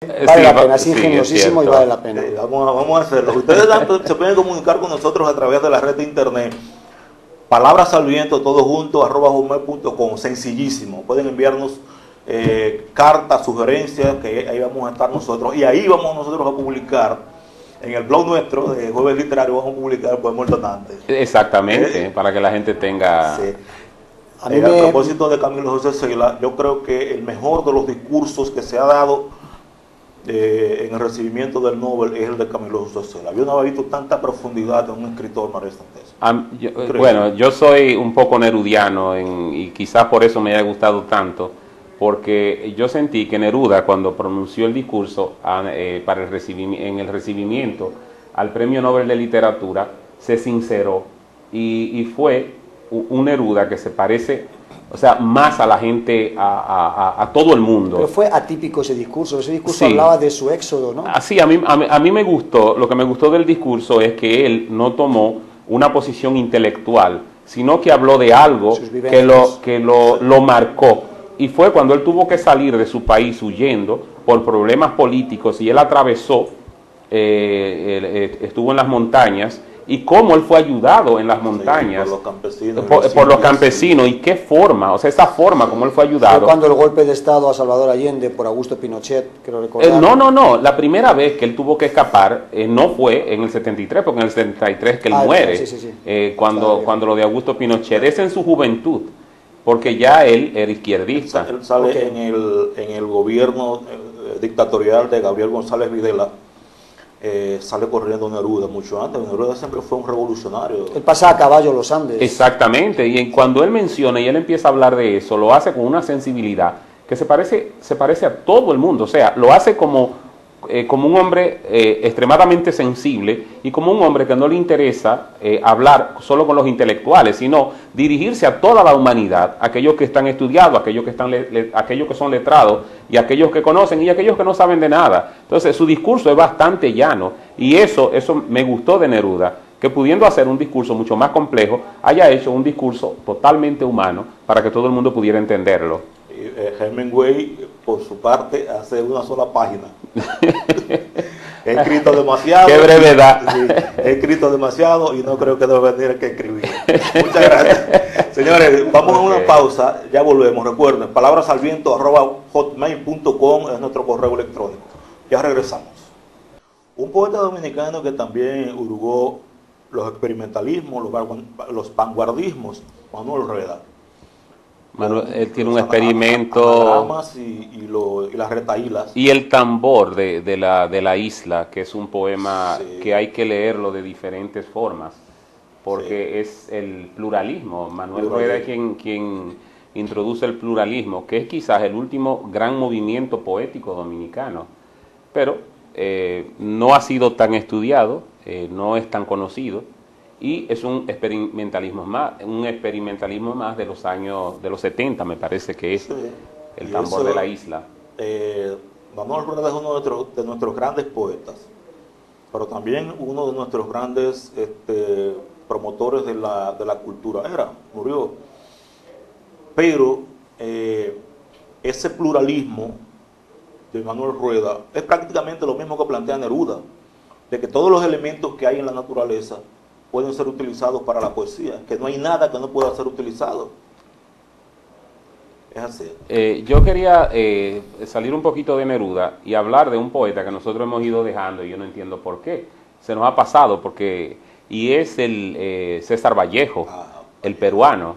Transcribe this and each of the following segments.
Vale la pena, es sí, ingeniosísimo y vale la pena. Vamos a hacerlo. Ustedes se pueden comunicar con nosotros a través de la red de internet. Palabras al viento, todo junto, @gmail.com. Sencillísimo. Pueden enviarnos cartas, sugerencias, que ahí vamos a estar nosotros. Y ahí vamos nosotros a publicar, en el blog nuestro de Jueves Literario, vamos a publicar el poema Tanante. Exactamente, para que la gente tenga... Sí. A propósito de Camilo José Cela, yo creo que el mejor de los discursos que se ha dado en el recibimiento del Nobel es el de Camilo José Cela. Yo no había visto tanta profundidad en un escritor más reciente. Bueno, yo soy un poco nerudiano y quizás por eso me haya gustado tanto, porque yo sentí que Neruda, cuando pronunció el discurso en el recibimiento al Premio Nobel de Literatura, se sinceró y fue un Neruda que se parece, o sea, más a la gente, a todo el mundo. Pero fue atípico ese discurso sí. Hablaba de su éxodo, ¿no? Sí, a mí me gustó, lo que me gustó del discurso es que él no tomó una posición intelectual, sino que habló de algo que lo marcó. Y fue cuando él tuvo que salir de su país huyendo por problemas políticos y él atravesó, estuvo en las montañas, y cómo él fue ayudado en las montañas por los campesinos y qué forma, o sea, esa forma como él fue ayudado. Fue cuando el golpe de estado a Salvador Allende por Augusto Pinochet, creo recordar. No, la primera vez que él tuvo que escapar no fue en el 73, porque en el 73 que él muere, cuando lo de Augusto Pinochet, es en su juventud, porque ya él era izquierdista. Él sale en el gobierno dictatorial de Gabriel González Videla. Sale corriendo Neruda mucho antes. Neruda siempre fue un revolucionario. Él pasa a caballo los Andes. Exactamente, y cuando él menciona y él empieza a hablar de eso, lo hace con una sensibilidad que se parece a todo el mundo. O sea, lo hace como un hombre extremadamente sensible y como un hombre que no le interesa hablar solo con los intelectuales, sino dirigirse a toda la humanidad, aquellos que están estudiados, aquellos que son letrados y aquellos que conocen y aquellos que no saben de nada. Entonces su discurso es bastante llano y eso me gustó de Neruda, que pudiendo hacer un discurso mucho más complejo, haya hecho un discurso totalmente humano para que todo el mundo pudiera entenderlo. Hemingway, por su parte, hace una sola página. He escrito demasiado. ¡Qué brevedad! Sí, he escrito demasiado y no creo que deba venir que escribir. Muchas gracias. Señores, vamos a una pausa, ya volvemos. Recuerden, palabrasalviento@hotmail.com es nuestro correo electrónico. Ya regresamos. Un poeta dominicano que también hurgó los experimentalismos, los vanguardismos, Manuel Rueda. Él tiene un experimento y las retaílas y el tambor de la isla, que es un poema que hay que leerlo de diferentes formas porque es el pluralismo. Manuel Rueda es quien introduce el pluralismo, que es quizás el último gran movimiento poético dominicano, pero no ha sido tan estudiado, no es tan conocido. Y es un experimentalismo más de los años, de los 70, me parece que es el tambor de la isla. Manuel Rueda es uno de nuestros grandes poetas, pero también uno de nuestros grandes promotores de la cultura. Murió. Pero ese pluralismo de Manuel Rueda es prácticamente lo mismo que plantea Neruda, de que todos los elementos que hay en la naturaleza pueden ser utilizados para la poesía, que no hay nada que no pueda ser utilizado. Es así. Yo quería salir un poquito de Neruda y hablar de un poeta que nosotros hemos ido dejando y yo no entiendo por qué. Se nos ha pasado, y es el César Vallejo, el peruano.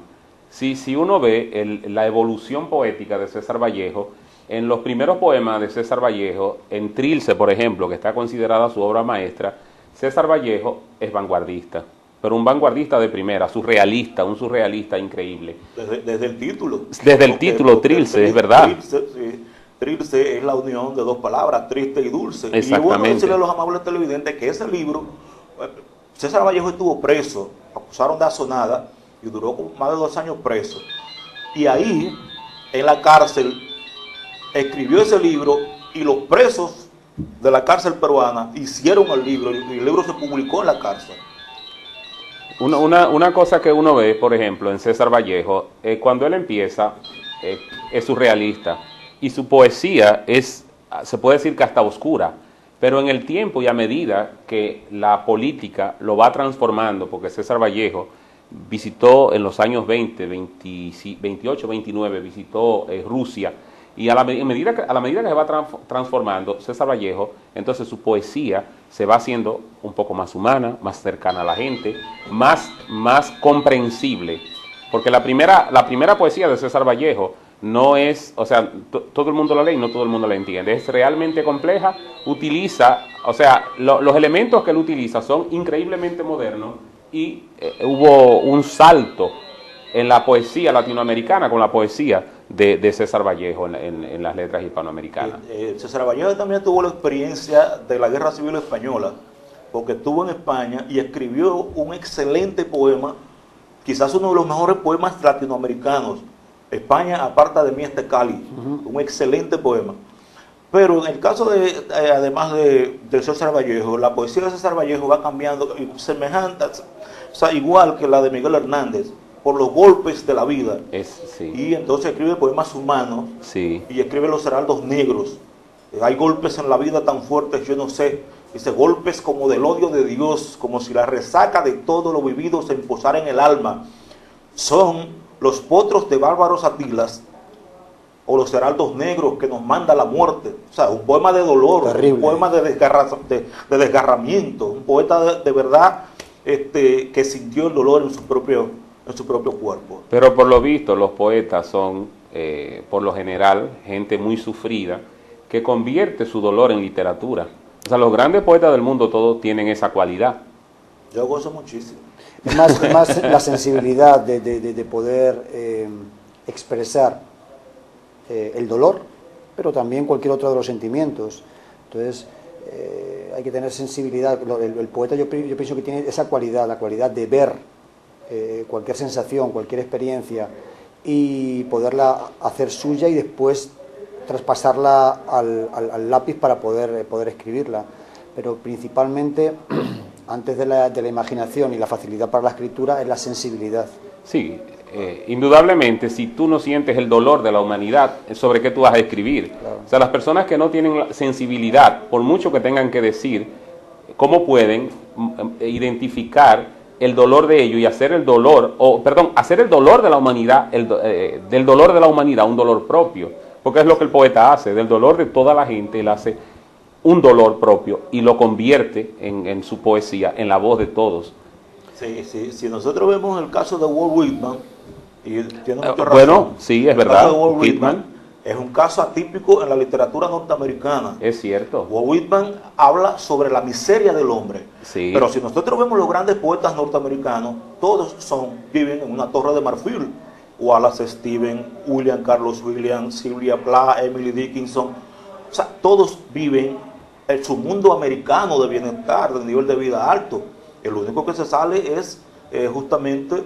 Si uno ve la evolución poética de César Vallejo, en los primeros poemas de César Vallejo, en Trilce, por ejemplo, que está considerada su obra maestra, César Vallejo es vanguardista, pero un vanguardista de primera, un surrealista increíble. Desde el título. Desde el título, Trilce, es verdad. Trilce es la unión de dos palabras, triste y dulce. Exactamente. Y bueno decirle a los amables televidentes que ese libro, César Vallejo estuvo preso, acusaron de asonada y duró más de 2 años preso. Y ahí, en la cárcel, escribió ese libro y los presos de la cárcel peruana hicieron el libro y el libro se publicó en la cárcel. Una cosa que uno ve, por ejemplo, en César Vallejo, cuando él empieza, es surrealista y su poesía es se puede decir que hasta oscura, pero en el tiempo y a medida que la política lo va transformando, porque César Vallejo visitó en los años 28, 29, visitó Rusia, y a la medida que se va transformando César Vallejo, entonces su poesía se va haciendo un poco más humana, más cercana a la gente, más comprensible, porque la primera poesía de César Vallejo no es, o sea, todo el mundo la lee y no todo el mundo la entiende, es realmente compleja, utiliza, o sea, los elementos que él utiliza son increíblemente modernos, y hubo un salto en la poesía latinoamericana con la poesía de César Vallejo en las letras hispanoamericanas. César Vallejo también tuvo la experiencia de la Guerra Civil Española, porque estuvo en España y escribió un excelente poema, quizás uno de los mejores poemas latinoamericanos. España aparta de mí este cáliz, un excelente poema. Pero en el caso además de César Vallejo, la poesía de César Vallejo va cambiando semejante, o sea, igual que la de Miguel Hernández, por los golpes de la vida. Sí. Y entonces escribe poemas humanos, sí, y escribe los heraldos negros. Hay golpes en la vida tan fuertes, yo no sé. Dice, golpes como del odio de Dios, como si la resaca de todo lo vivido se imposara en el alma. Son los potros de bárbaros atilas, o los heraldos negros que nos manda la muerte. O sea, un poema de dolor, terrible. Un poema de desgarramiento, un poeta de verdad que sintió el dolor en su propio cuerpo. Pero por lo visto los poetas son, por lo general, gente muy sufrida, que convierte su dolor en literatura. O sea, los grandes poetas del mundo todos tienen esa cualidad. Yo gozo muchísimo. Es más la sensibilidad de poder expresar el dolor, pero también cualquier otro de los sentimientos. Entonces, hay que tener sensibilidad. El poeta yo pienso que tiene esa cualidad, la cualidad de ver cualquier sensación, cualquier experiencia, y poderla hacer suya y después traspasarla al lápiz para poder escribirla. Pero principalmente, antes de la imaginación y la facilidad para la escritura, es la sensibilidad. Sí, indudablemente, si tú no sientes el dolor de la humanidad, ¿sobre qué tú vas a escribir? Claro. O sea, las personas que no tienen sensibilidad, por mucho que tengan que decir, ¿cómo pueden identificar el dolor de ellos y hacer el dolor, hacer el dolor de la humanidad, del dolor de la humanidad un dolor propio? Porque es lo que el poeta hace, del dolor de toda la gente, él hace un dolor propio y lo convierte en su poesía, en la voz de todos. Sí, si nosotros vemos el caso de Walt Whitman, y tiene mucha razón, bueno, sí, es verdad, Walt Whitman es un caso atípico en la literatura norteamericana. Es cierto. Walt Whitman habla sobre la miseria del hombre. Sí. Pero si nosotros vemos los grandes poetas norteamericanos, todos viven en una torre de marfil. Wallace Stevens, William Carlos Williams, Sylvia Plath, Emily Dickinson. O sea, todos viven en su mundo americano de bienestar, de nivel de vida alto. El único que se sale es justamente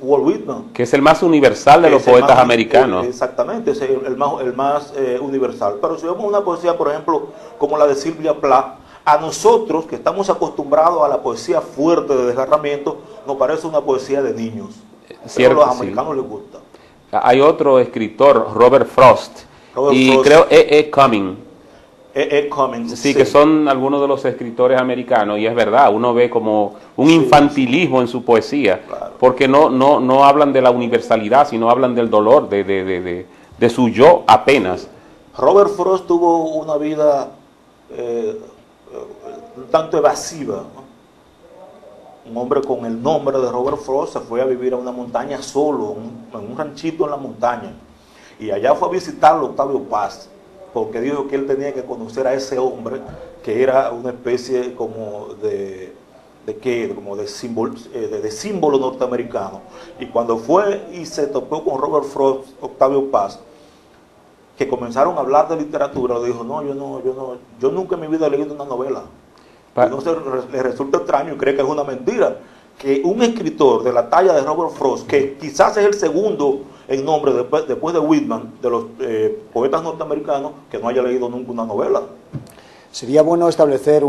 Walt Whitman, que es el más universal de los poetas americanos. Exactamente, es el más universal. Pero si vemos una poesía, por ejemplo, como la de Sylvia Plath, a nosotros que estamos acostumbrados a la poesía fuerte de desgarramiento, nos parece una poesía de niños. Cierto, pero a los americanos les gusta. Hay otro escritor, Robert Frost, creo Cummings. Cummings, sí, que son algunos de los escritores americanos, y es verdad, uno ve como un infantilismo en su poesía, claro, porque no hablan de la universalidad, sino hablan del dolor, de su yo apenas. Robert Frost tuvo una vida un tanto evasiva, ¿no? Un hombre con el nombre de Robert Frost se fue a vivir a una montaña solo, en un ranchito en la montaña, y allá fue a visitarlo Octavio Paz, porque dijo que él tenía que conocer a ese hombre, que era una especie como de símbolo norteamericano. Y cuando fue y se topó con Robert Frost, Octavio Paz, que comenzaron a hablar de literatura, le dijo, yo nunca en mi vida he leído una novela. Entonces le resulta extraño y cree que es una mentira, que un escritor de la talla de Robert Frost, que quizás es el segundo en nombre después de Whitman, de los poetas norteamericanos, que no haya leído nunca una novela. Sería bueno establecer